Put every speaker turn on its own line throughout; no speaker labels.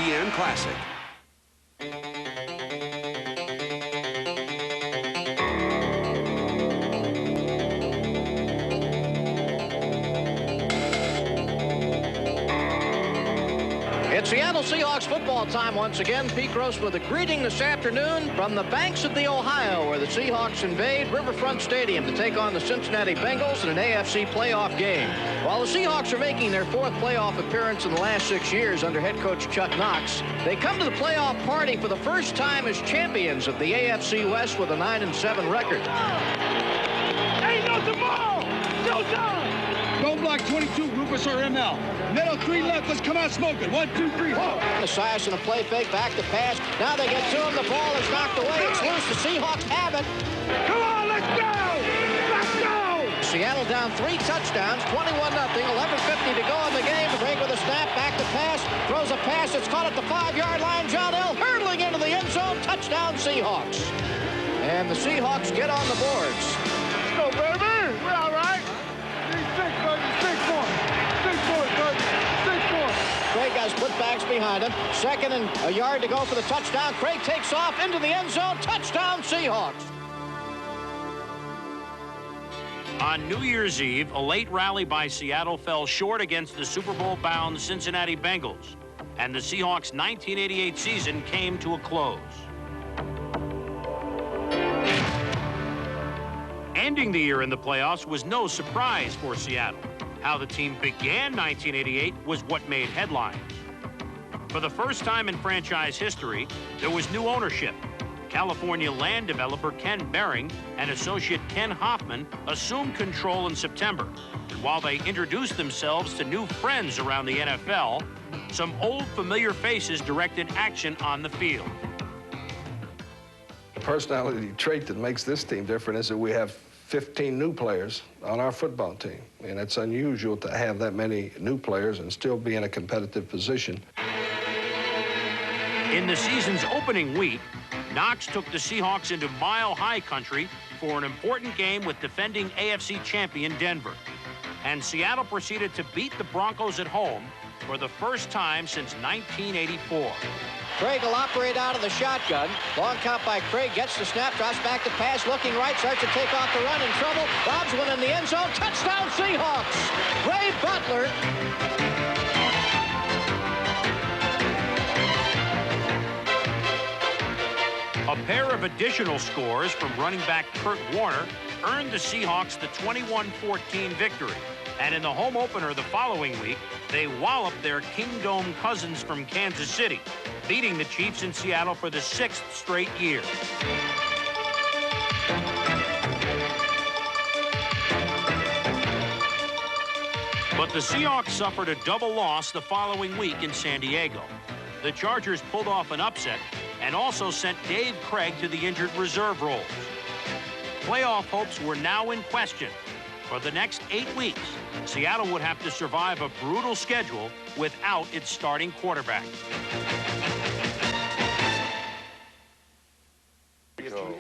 ESPN Classic.
It's Seattle Seahawks football time once again. Pete Gross with a greeting this afternoon from the banks of the Ohio, where the Seahawks invade Riverfront Stadium to take on the Cincinnati Bengals in an AFC playoff game. While the Seahawks are making their fourth playoff appearance in the last 6 years under head coach Chuck Knox, they come to the playoff party for the first time as champions of the AFC West with a 9-7 record.
Ain't no tomorrow! Showtime! Don't block 22, Rufus or ML. Middle 3 left, let's come out smoking. 1, 2, 3, 4.
Esiason a play fake, back to pass. Now they get to him, the ball is knocked away. It's loose, the Seahawks have it.
Come on, let's go! Let's go!
Seattle down 3 touchdowns, 21-0, 11:50 to go in the game. Craig with a snap, back to pass, throws a pass, it's caught at the 5-yard line. John L. hurtling into the end zone, touchdown Seahawks. And the Seahawks get on the boards.
Let's go, baby! We're all right. 6, baby, 6-4. 6-4, baby. 6-4.
Craig has putbacks behind him. 2nd and a yard to go for the touchdown. Craig takes off into the end zone. Touchdown, Seahawks.
On New Year's Eve, a late rally by Seattle fell short against the Super Bowl-bound Cincinnati Bengals, and the Seahawks' 1988 season came to a close. Ending the year in the playoffs was no surprise for Seattle. How the team began 1988 was what made headlines. For the first time in franchise history, there was new ownership. California land developer Ken Behring and associate Ken Hoffman assumed control in September. And while they introduced themselves to new friends around the NFL, some old familiar faces directed action on the field.
The personality trait that makes this team different is that we have 15 new players on our football team. And it's unusual to have that many new players and still be in a competitive position.
In the season's opening week, Knox took the Seahawks into Mile High country for an important game with defending AFC champion Denver. And Seattle proceeded to beat the Broncos at home for the first time since 1984.
Craig will operate out of the shotgun. Long count by Craig, gets the snap, drops back to pass, looking right, starts to take off the run, in trouble. Bobs one in the end zone, touchdown Seahawks! Ray Butler.
A pair of additional scores from running back Kurt Warner earned the Seahawks the 21-14 victory. And in the home opener the following week, they walloped their Kingdome cousins from Kansas City, beating the Chiefs in Seattle for the 6th straight year. But the Seahawks suffered a double loss the following week in San Diego. The Chargers pulled off an upset and also sent Dave Craig to the injured reserve roles. Playoff hopes were now in question. For the next 8 weeks, Seattle would have to survive a brutal schedule without its starting quarterback.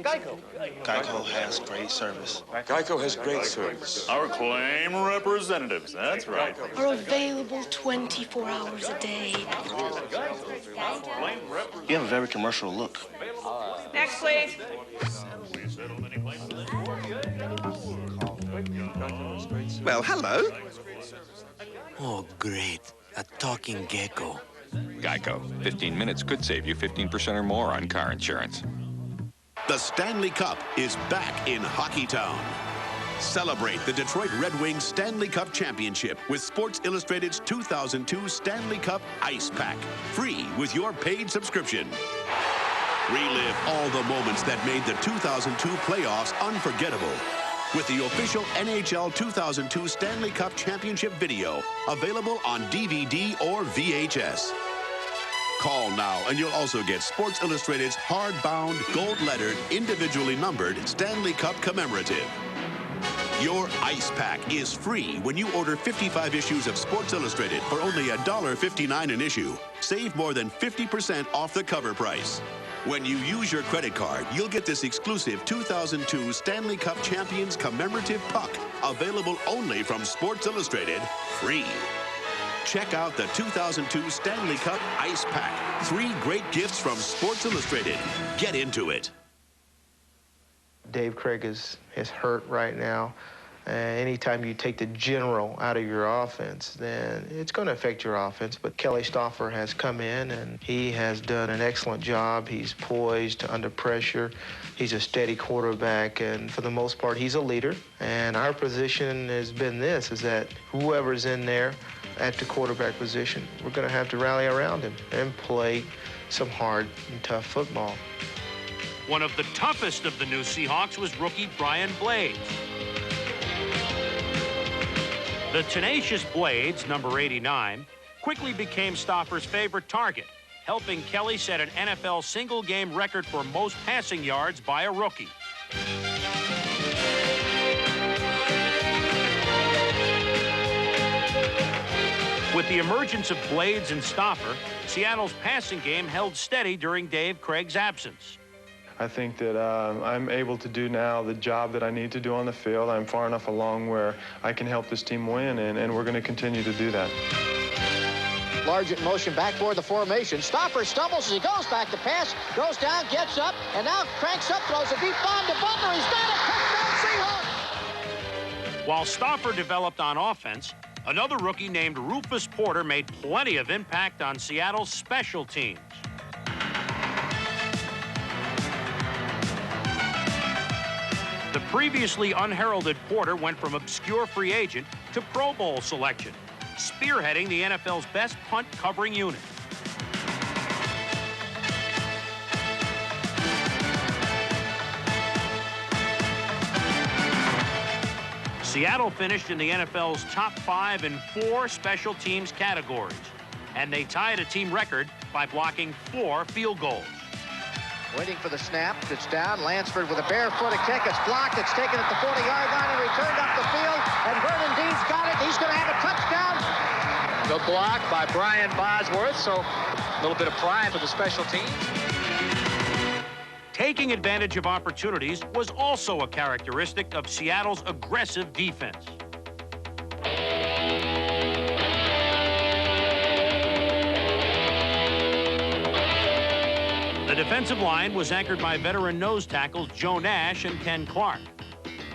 Geico has great service.
Geico has great service.
Our claim representatives, that's right.
Are available 24 hours a day.
You have a very commercial look.
Next, please.
Well, hello.
Oh, great. A talking gecko.
Geico. 15 minutes could save you 15% or more on car insurance.
The Stanley Cup is back in Hockeytown. Celebrate the Detroit Red Wings Stanley Cup Championship with Sports Illustrated's 2002 Stanley Cup Ice Pack, free with your paid subscription. Relive all the moments that made the 2002 playoffs unforgettable with the official NHL 2002 Stanley Cup Championship video, available on DVD or VHS. Call now and you'll also get Sports Illustrated's hardbound, gold-lettered, individually numbered Stanley Cup commemorative. Your ice pack is free when you order 55 issues of Sports Illustrated for only $1.59 an issue. Save more than 50% off the cover price. When you use your credit card, you'll get this exclusive 2002 Stanley Cup Champions commemorative puck, available only from Sports Illustrated, free. Check out the 2002 Stanley Cup Ice Pack. 3 great gifts from Sports Illustrated. Get into it.
Dave Craig is hurt right now. Anytime you take the general out of your offense, then it's going to affect your offense. But Kelly Stauffer has come in, and he has done an excellent job. He's poised under pressure. He's a steady quarterback, and for the most part, he's a leader. And our position has been this, is that whoever's in there at the quarterback position, we're going to have to rally around him and play some hard and tough football.
One of the toughest of the new Seahawks was rookie Brian Blades. The tenacious Blades, number 89, quickly became Stauffer's favorite target, helping Kelly set an NFL single-game record for most passing yards by a rookie. With the emergence of Blades and Stauffer, Seattle's passing game held steady during Dave Craig's absence.
I think that I'm able to do now the job that I need to do on the field. I'm far enough along where I can help this team win, and we're going to continue to do that.
Large in motion back for the formation. Stauffer stumbles as he goes back to pass, goes down, gets up, and now cranks up, throws a deep bomb to Butler. He's got it. Touchdown Seahawks!
While Stauffer developed on offense, another rookie named Rufus Porter made plenty of impact on Seattle's special teams. The previously unheralded Porter went from obscure free agent to Pro Bowl selection, spearheading the NFL's best punt covering unit. Seattle finished in the NFL's top 5 in 4 special teams categories, and they tied a team record by blocking 4 field goals.
Waiting for the snap. It's down. Lansford with a barefooted kick. It's blocked. It's taken at the 40-yard line and returned up the field. And Vernon Dean's got it. He's going to have a touchdown.
The block by Brian Bosworth. So a little bit of pride for the special teams.
Taking advantage of opportunities was also a characteristic of Seattle's aggressive defense. The defensive line was anchored by veteran nose tackles Joe Nash and Ken Clark.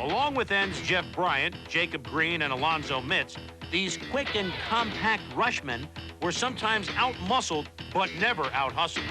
Along with ends Jeff Bryant, Jacob Green, and Alonzo Mitz, these quick and compact rushmen were sometimes out-muscled but never out-hustled.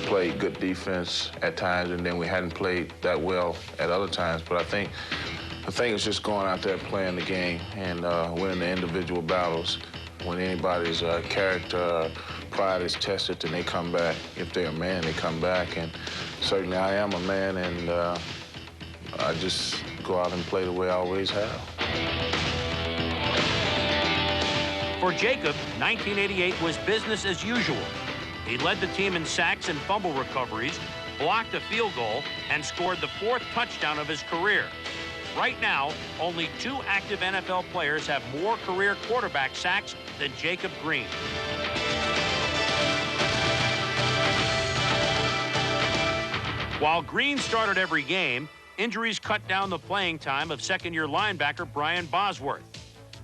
Played good defense at times, and then we hadn't played that well at other times. But I think the thing is just going out there playing the game and winning the individual battles. When anybody's character, pride is tested, then they come back. If they're a man, they come back. And certainly I am a man, and I just go out and play the way I always have.
For Jacob, 1988 was business as usual. He led the team in sacks and fumble recoveries, blocked a field goal, and scored the 4th touchdown of his career. Right now, only 2 active NFL players have more career quarterback sacks than Jacob Green. While Green started every game, injuries cut down the playing time of second-year linebacker Brian Bosworth.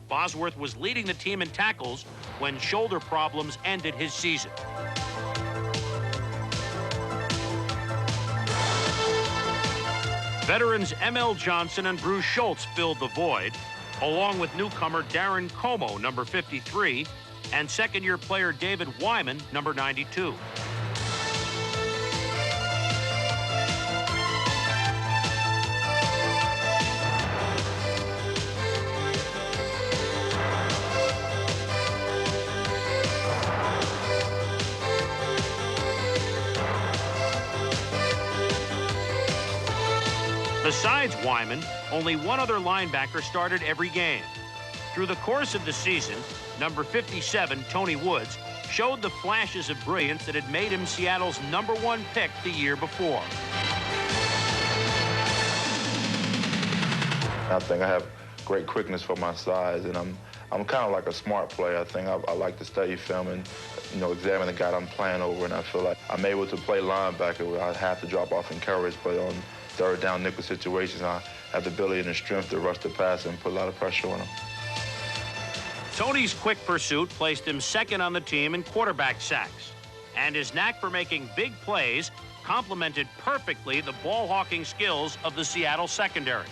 Bosworth was leading the team in tackles when shoulder problems ended his season. Veterans M.L. Johnson and Bruce Schultz filled the void, along with newcomer Darren Como, number 53, and second-year player David Wyman, number 92. Besides Wyman, only one other linebacker started every game. Through the course of the season, number 57, Tony Woods, showed the flashes of brilliance that had made him Seattle's #1 pick the year before.
I think I have great quickness for my size, and I'm kind of like a smart player. I think I like to study film and, examine the guy I'm playing over, and I feel like I'm able to play linebacker where I have to drop off in coverage, but on third down nickel situations, I have the ability and the strength to rush the pass and put a lot of pressure on him.
Tony's quick pursuit placed him second on the team in quarterback sacks, and his knack for making big plays complemented perfectly the ball-hawking skills of the Seattle secondary.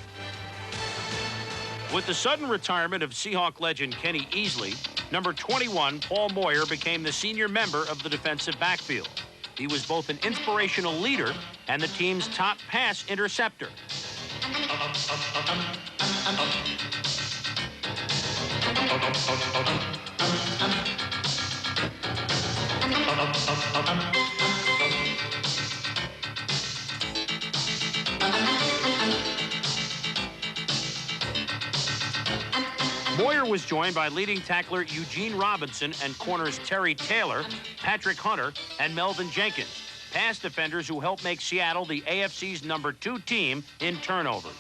With the sudden retirement of Seahawk legend Kenny Easley, number 21, Paul Moyer, became the senior member of the defensive backfield. He was both an inspirational leader and the team's top pass interceptor. Moyer was joined by leading tackler Eugene Robinson and corners Terry Taylor, Patrick Hunter, and Melvin Jenkins, pass defenders who helped make Seattle the AFC's #2 team in turnovers.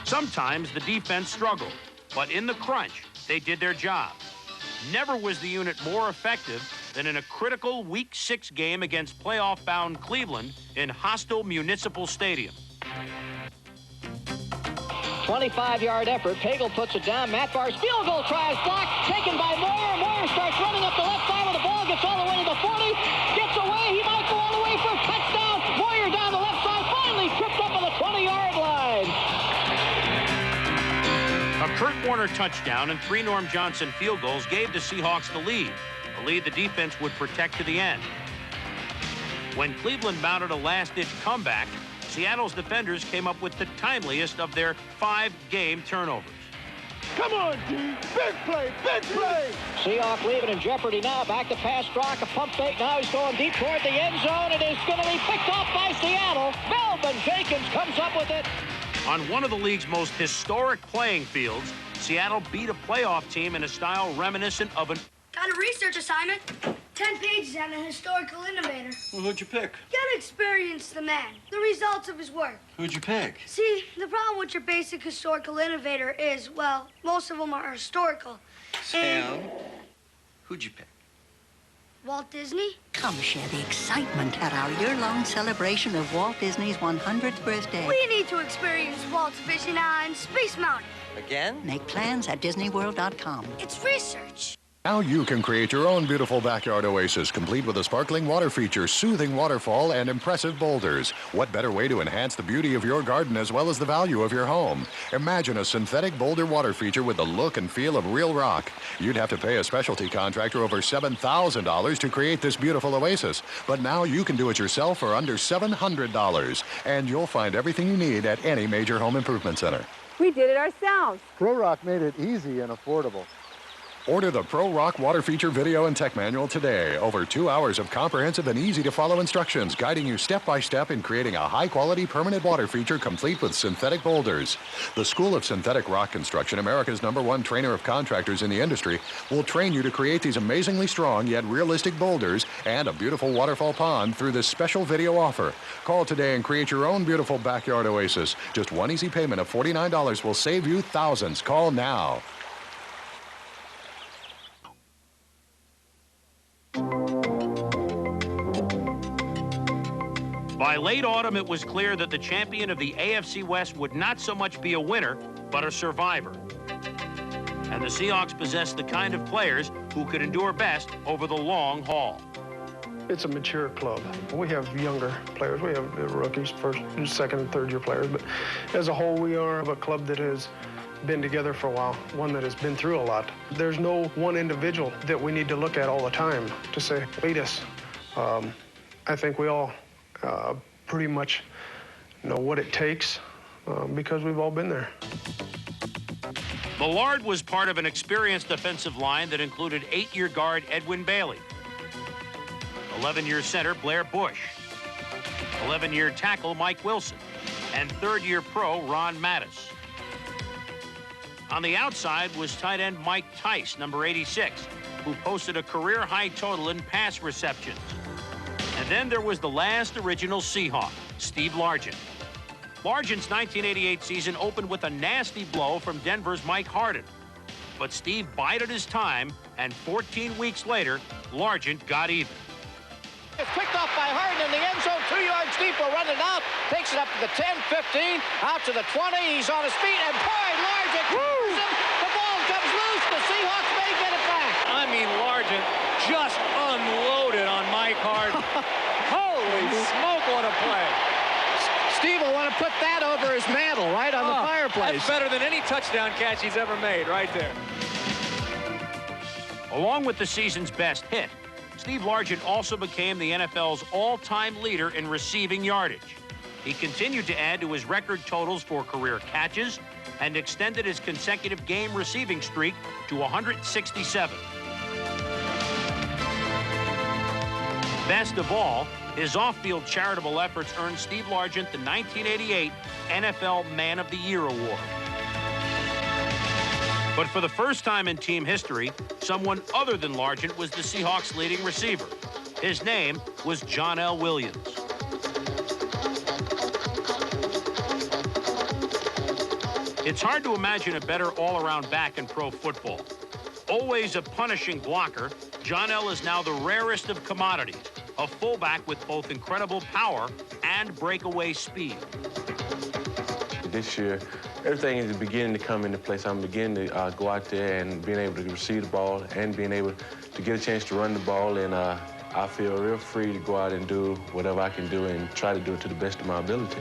Sometimes the defense struggled, but in the crunch, they did their job. Never was the unit more effective than in a critical Week 6 game against playoff-bound Cleveland in hostile Municipal Stadium.
25-yard effort. Pagel puts it down. Matt Barr's field goal try is blocked. Taken by Moyer. Moyer starts running up the left side of the ball. Gets all the way to the 40. Gets away. He might go all the way for a touchdown. Moyer down the left side. Finally tripped up on the 20-yard line.
A Kurt Warner touchdown and 3 Norm Johnson field goals gave the Seahawks the lead, a lead the defense would protect to the end. When Cleveland mounted a last-ditch comeback, Seattle's defenders came up with the timeliest of their 5-game turnovers.
Come on, D. Big play, big play.
Seahawks leaving in jeopardy now. Back to pass Strock, a pump fake. Now he's going deep toward the end zone. It is going to be picked off by Seattle. Melvin Jenkins comes up with it.
On one of the league's most historic playing fields, Seattle beat a playoff team in a style reminiscent of an...
Got a research assignment. 10 pages on a historical innovator.
Well, who'd you pick?
Gotta experience the man, the results of his work.
Who'd you pick?
See, the problem with your basic historical innovator is, well, most of them are historical.
Sam, who'd you pick?
Walt Disney?
Come share the excitement at our year-long celebration of Walt Disney's 100th birthday.
We need to experience Walt's vision on Space Mountain.
Again?
Make plans at DisneyWorld.com.
It's research.
Now you can create your own beautiful backyard oasis, complete with a sparkling water feature, soothing waterfall, and impressive boulders. What better way to enhance the beauty of your garden as well as the value of your home? Imagine a synthetic boulder water feature with the look and feel of real rock. You'd have to pay a specialty contractor over $7,000 to create this beautiful oasis. But now you can do it yourself for under $700. And you'll find everything you need at any major home improvement center.
We did it ourselves.
ProRock made it easy and affordable.
Order the Pro Rock Water Feature Video and Tech Manual today. Over 2 hours of comprehensive and easy-to-follow instructions guiding you step-by-step in creating a high-quality permanent water feature complete with synthetic boulders. The School of Synthetic Rock Construction, America's #1 trainer of contractors in the industry, will train you to create these amazingly strong yet realistic boulders and a beautiful waterfall pond through this special video offer. Call today and create your own beautiful backyard oasis. Just one easy payment of $49 will save you thousands. Call now.
By late autumn, it was clear that the champion of the AFC West would not so much be a winner, but a survivor. And the Seahawks possessed the kind of players who could endure best over the long haul.
It's a mature club. We have younger players. We have rookies, first, second, and third-year players. But as a whole, we are a club that has
been together for a while, one that has been through a lot. There's no one individual that we need to look at all the time to say, lead us. I think we all pretty much know what it takes because we've all been there.
Millard was part of an experienced defensive line that included 8-year guard Edwin Bailey, 11-year center Blair Bush, 11-year tackle Mike Wilson, and 3rd-year pro Ron Mattis. On the outside was tight end Mike Tice, number 86, who posted a career-high total in pass receptions. And then there was the last original Seahawk, Steve Largent. Largent's 1988 season opened with a nasty blow from Denver's Mike Harden. But Steve bided his time, and 14 weeks later, Largent got even.
It's picked off by Harden in the end zone. 2 yards deep, will run it out. Takes it up to the 10, 15, out to the 20. He's on his feet, and boy, Largent him. The ball comes loose. The Seahawks may get it back.
I mean, Largent just unloaded on Mike Harden. Holy smoke, what a play.
Steve will want to put that over his mantle, right on the fireplace.
That's better than any touchdown catch he's ever made, right there.
Along with the season's best hit, Steve Largent also became the NFL's all-time leader in receiving yardage. He continued to add to his record totals for career catches and extended his consecutive game receiving streak to 167. Best of all, his off-field charitable efforts earned Steve Largent the 1988 NFL Man of the Year award. But for the first time in team history, someone other than Largent was the Seahawks' leading receiver. His name was John L. Williams. It's hard to imagine a better all-around back in pro football. Always a punishing blocker, John L. is now the rarest of commodities, a fullback with both incredible power and breakaway speed.
This year, everything is beginning to come into place. I'm beginning to go out there and being able to receive the ball and being able to get a chance to run the ball, and I feel real free to go out and do whatever I can do and try to do it to the best of my ability.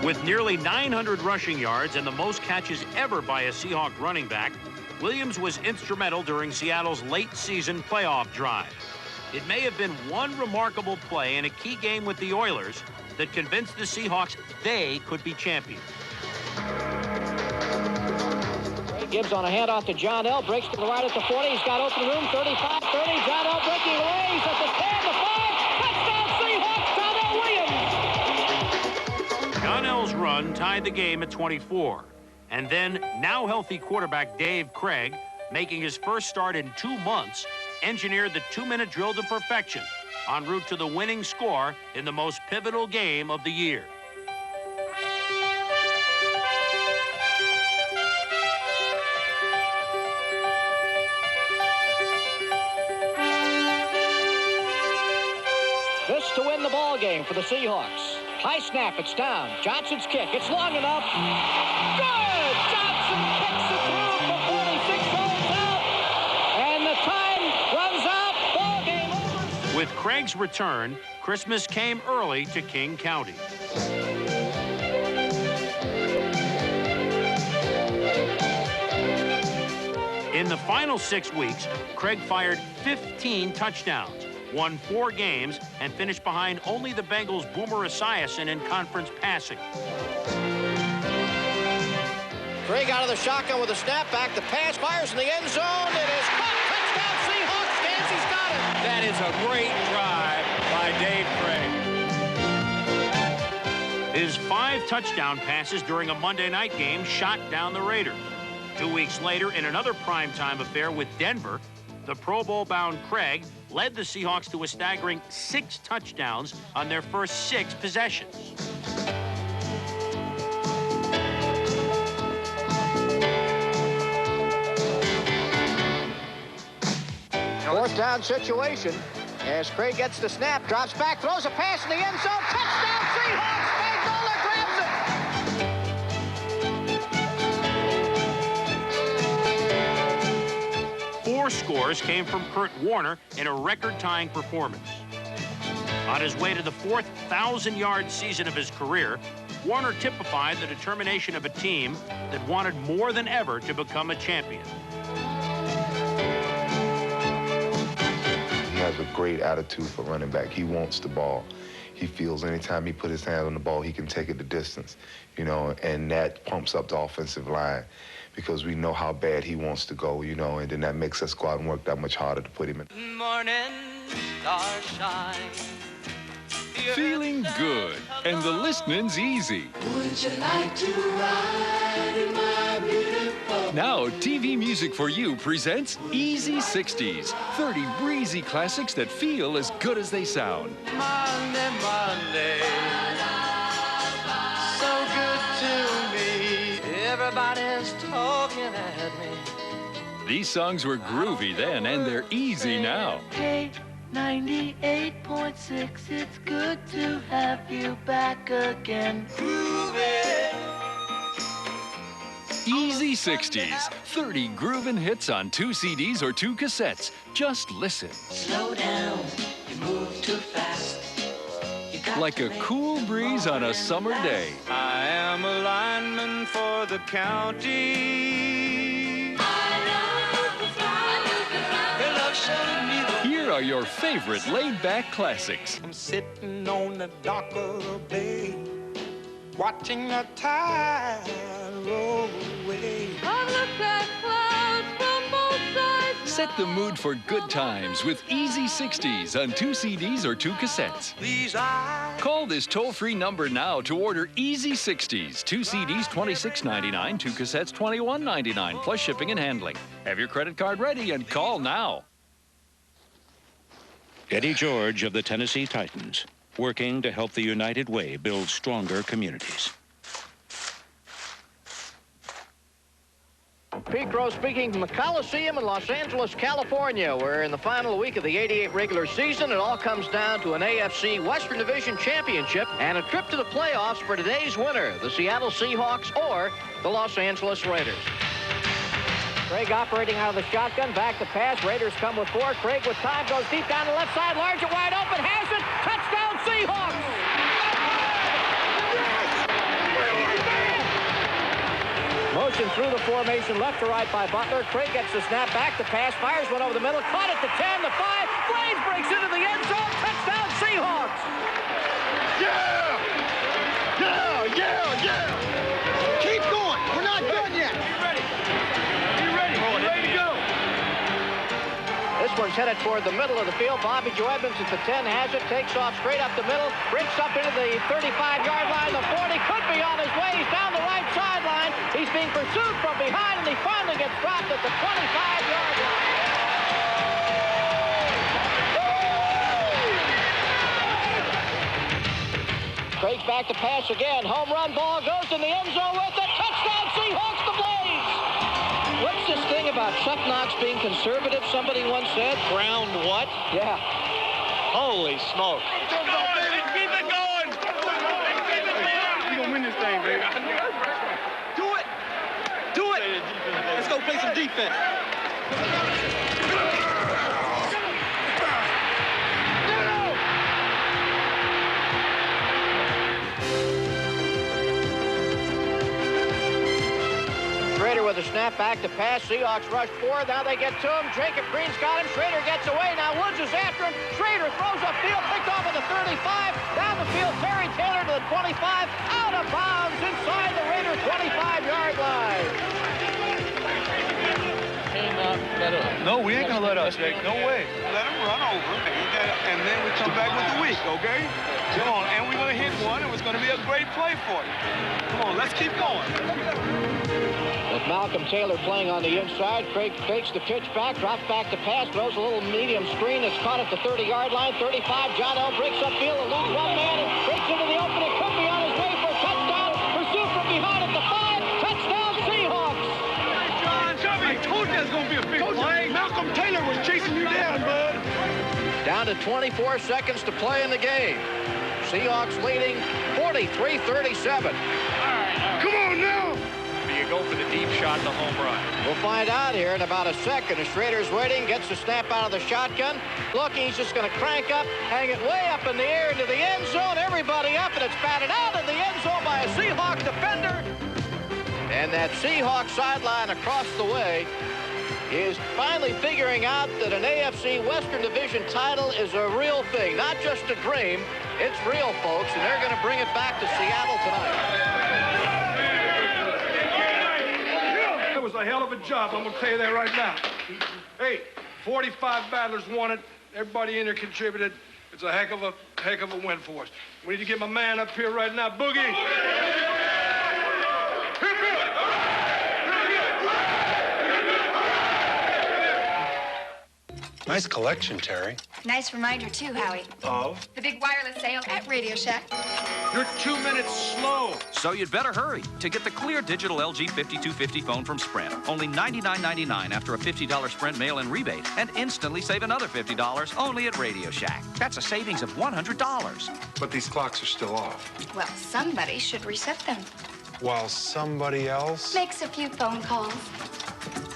With nearly 900 rushing yards and the most catches ever by a Seahawk running back, Williams was instrumental during Seattle's late-season playoff drive. It may have been one remarkable play in a key game with the Oilers that convinced the Seahawks they could be champions.
Gibbs on a handoff to John L. Breaks to the right at the 40. He's got open room. 35, 30. John L. breaking away. He's at the 10, the 5. Touchdown, Seahawks. John L. Williams.
John L's run tied the game at 24. And then now healthy quarterback Dave Craig, making his first start in 2 months, engineered the 2-minute drill to perfection en route to the winning score in the most pivotal game of the year.
This to win the ball game for the Seahawks. High snap, it's down. Johnson's kick, it's long enough. Good! Johnson kicks it through for 46 goals out. And the time runs out. Ball game over.
With Craig's return, Christmas came early to King County. In the final 6 weeks, Craig fired 15 touchdowns, won 4 games, and finished behind only the Bengals' Boomer Esiason in conference passing.
Craig out of the shotgun with a snap back. The pass fires in the end zone. It is caught. Touchdown, Seahawks. Gansey's got it.
That is a great drive by Dave Craig.
His 5 touchdown passes during a Monday night game shot down the Raiders. 2 weeks later, in another primetime affair with Denver, the Pro Bowl-bound Craig led the Seahawks to a staggering 6 touchdowns on their first 6 possessions.
Fourth down situation. As Craig gets the snap, drops back, throws a pass in the end zone. Touchdown, Seahawks! Magnolia grabs it!
4 scores came from Kurt Warner in a record-tying performance. On his way to the 4th 1,000-yard season of his career, Warner typified the determination of a team that wanted more than ever to become a champion.
He has a great attitude for running back. He wants the ball. He feels anytime he puts his hand on the ball, he can take it the distance, you know, and that pumps up the offensive line because we know how bad he wants to go, you know, and then that makes us go out and work that much harder to put him in.
Morning stars shine.
Feeling good, and the listening's easy.
Would you like to ride in my beautiful...
Now, TV Music for You presents Easy 60s, 30 breezy classics that feel as good as they sound.
Monday, Monday, so good to me. Everybody's talking at me.
These songs were groovy then, and they're easy now.
98.6, it's good to have you back again. Groove it.
Easy 60s, 30 groovin' hits on 2 CDs or 2 cassettes. Just listen.
Slow down, you move too fast.
Like a cool breeze on a summer day.
I am a lineman for the county. Your love showed me the...
Here are your favorite laid-back classics.
I'm sitting on the dock of the bay, watching the tide roll away. I've looked at clouds from both sides.
Set the mood for good times with Easy 60s on 2 CDs or 2 cassettes.
These eyes.
Call this toll-free number now to order Easy 60s. 2 CDs, $26.99, 2 cassettes, $21.99, plus shipping and handling. Have your credit card ready and call now.
Eddie George of the Tennessee Titans, working to help the United Way build stronger communities.
Pete Crow speaking from the Coliseum in Los Angeles, California. We're in the final week of the 88 regular season. It all comes down to an AFC Western Division championship and a trip to the playoffs for today's winner, the Seattle Seahawks or the Los Angeles Raiders. Craig operating out of the shotgun, back to pass. Raiders come with 4. Craig with time, goes deep down the left side, large and wide open, has it, touchdown Seahawks! Motion through the formation, left to right by Butler. Craig gets the snap, back to pass, fires one over the middle, caught at the 10, the 5, Blaze breaks into the end zone, touchdown Seahawks!
Yeah! Yeah, yeah, yeah! Keep going, we're not done yet! Be ready! Be ready! We're ready to go!
This one's headed toward the middle of the field. Bobby Joe Edmonds at the 10 has it, takes off straight up the middle, breaks up into the 35-yard line, the 40, could be on his way, he's down the right sideline. He's being pursued from behind, and he finally gets dropped at the 25-yard line. Craig's back to pass again. Home run ball goes in the end zone with it. Touchdown Seahawks, the Blaze! What's this thing about Chuck Knox being conservative, somebody once said?
Ground what?
Yeah.
Holy smoke.
Keep it going! We're going to win this thing, baby.
Do it. Do it. Let's go play some defense.
Schrader with a snap, back to pass. Seahawks rush 4. Now they get to him. Jacob Green's got him. Schrader gets away. Now Woods is after him. Schrader throws upfield, picked off at the 35. Down the field, Terry Taylor to the 25. Out of bounds inside the Raiders' 25-yard line.
No, we ain't gonna let us, Jake. No way. Let him run over, and then we come back with the week, okay? Come on, and we're gonna hit one, and it's gonna be a great play for you. Come on, let's keep going.
With Malcolm Taylor playing on the inside, Craig fakes the pitch back, drops back to pass, throws a little medium screen. It's caught at the 30-yard line. 35, John L. breaks upfield, eludes one man, and breaks into the open. It could be on his way for a touchdown. Pursued from behind at the 5. Touchdown, Seahawks!
I told you that's gonna be a big play. Malcolm Taylor was chasing you down, bud.
Down to 24 seconds to play in the game. Seahawks leading 43-37.
Come on now!
Do you go for the deep shot, the home run?
We'll find out here in about a second. As Schrader's waiting, gets the snap out of the shotgun. Look, he's just going to crank up, hang it way up in the air into the end zone. Everybody up, and it's batted out in the end zone by a Seahawk defender. And that Seahawk sideline across the way is finally figuring out that an AFC Western Division title is a real thing, not just a dream. It's real, folks, and they're going to bring it back to Seattle tonight.
It was a hell of a job, I'm going to tell you that right now. Hey, 45 battlers won it. Everybody in there contributed. It's a heck of a win for us. We need to get my man up here right now. Boogie!
Nice collection, Terry.
Nice reminder, too, Howie.
Of?
The big wireless sale at Radio Shack.
You're 2 minutes slow.
So you'd better hurry to get the clear digital LG 5250 phone from Sprint. Only $99.99 after a $50 Sprint mail-in rebate, and instantly save another $50 only at Radio Shack. That's a savings of $100.
But these clocks are still off.
Well, somebody should reset them.
While somebody else
makes a few phone calls.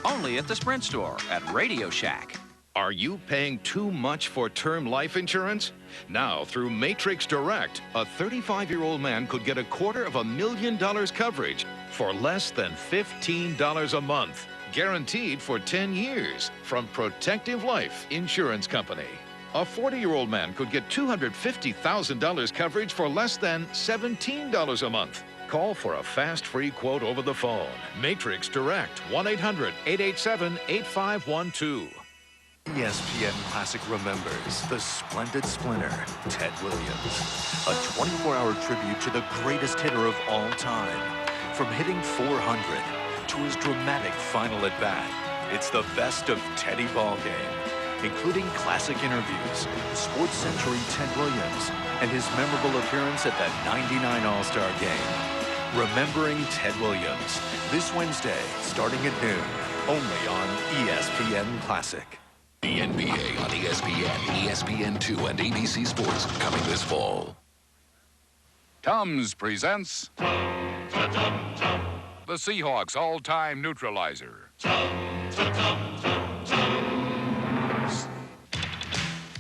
Only at the Sprint store at Radio Shack.
Are you paying too much for term life insurance? Now, through Matrix Direct, a 35-year-old man could get $250,000 coverage for less than $15 a month, guaranteed for 10 years from Protective Life Insurance Company. A 40-year-old man could get $250,000 coverage for less than $17 a month. Call for a fast, free quote over the phone. Matrix Direct, 1-800-887-8512.
ESPN Classic remembers the splendid splinter, Ted Williams. A 24-hour tribute to the greatest hitter of all time. From hitting 400 to his dramatic final at-bat, it's the best of Teddy ballgame, including classic interviews, Sports Century Ted Williams, and his memorable appearance at that '99 All-Star Game. Remembering Ted Williams, this Wednesday, starting at noon, only on ESPN Classic.
The NBA on ESPN, ESPN2, and ABC Sports coming this fall.
Tums presents the Seahawks all-time neutralizer.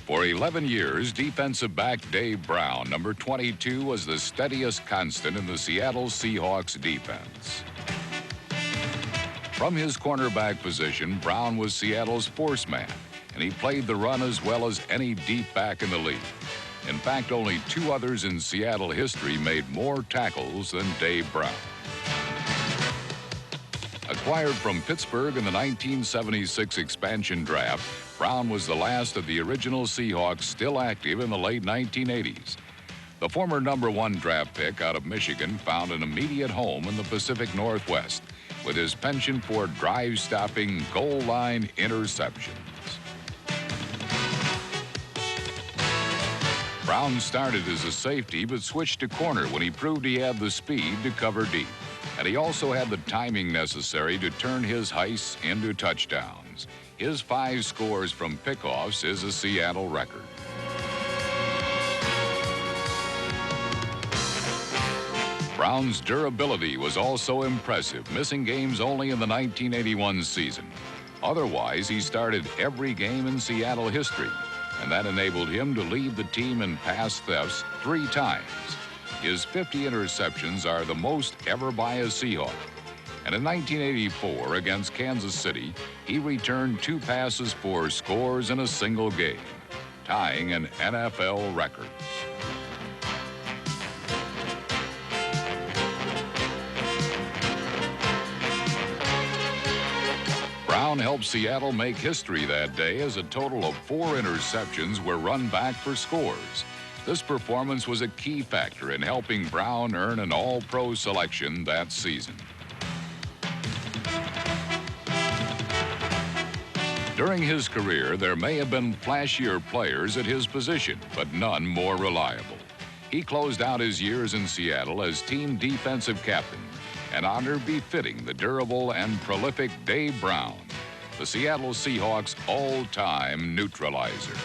For 11 years, defensive back Dave Brown, number 22, was the steadiest constant in the Seattle Seahawks defense. From his cornerback position, Brown was Seattle's force man, and he played the run as well as any deep back in the league. In fact, only two others in Seattle history made more tackles than Dave Brown. Acquired from Pittsburgh in the 1976 expansion draft, Brown was the last of the original Seahawks still active in the late 1980s. The former #1 draft pick out of Michigan found an immediate home in the Pacific Northwest with his penchant for drive-stopping goal line interceptions. Brown started as a safety but switched to corner when he proved he had the speed to cover deep. And he also had the timing necessary to turn his heists into touchdowns. His 5 scores from pickoffs is a Seattle record. Brown's durability was also impressive, missing games only in the 1981 season. Otherwise, he started every game in Seattle history, and that enabled him to lead the team in pass thefts 3 times. His 50 interceptions are the most ever by a Seahawk. And in 1984 against Kansas City, he returned 2 passes for scores in a single game, tying an NFL record. Brown helped Seattle make history that day as a total of 4 interceptions were run back for scores. This performance was a key factor in helping Brown earn an All-Pro selection that season. During his career, there may have been flashier players at his position, but none more reliable. He closed out his years in Seattle as team defensive captain, an honor befitting the durable and prolific Dave Brown, the Seattle Seahawks all-time neutralizer.